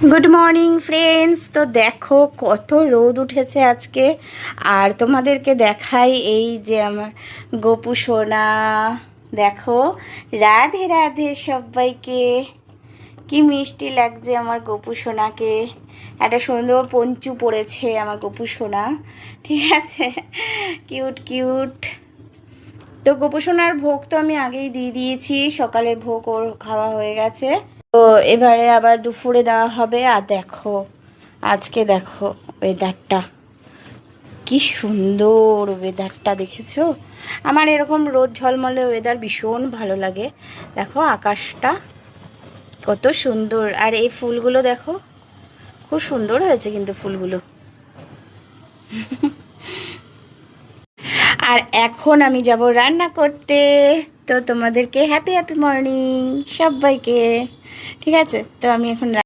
Good morning friends. তো দেখো কত রোদ উঠেছে আজকে। আর তোমাদেরকে দেখাই এই যে আমার গোপু সোনা। দেখো, রাধে রাধে সবাইকে। কি মিষ্টি লাগছে আমার গোপু সোনাকে। একটা সুন্দর পঞ্চু পড়েছে আমার গোপু সোনা, ঠিক আছে, কিউট কিউট। তো গোপু সোনার ভোগ তো আমি আগেই দিয়ে দিয়েছি, সকালের ভোগ ওর খাওয়া হয়ে গেছে। তো এবারে আবার দুপুরে দেওয়া হবে। আর দেখো আজকে দেখো ওয়েদারটা, কি সুন্দর ওয়েদারটা, দেখেছো? আমার এরকম রোদ ঝলমলে ওয়েদার ভীষণ ভালো লাগে। দেখো আকাশটা কত সুন্দর, আর এই ফুলগুলো দেখো, খুব সুন্দর হয়েছে কিন্তু ফুলগুলো। আর এখন আমি যাব রান্না করতে। তো তোমাদেরকে হ্যাপি হ্যাপি মর্নিং সবাইকে, ঠিক আছে? তো আমি এখন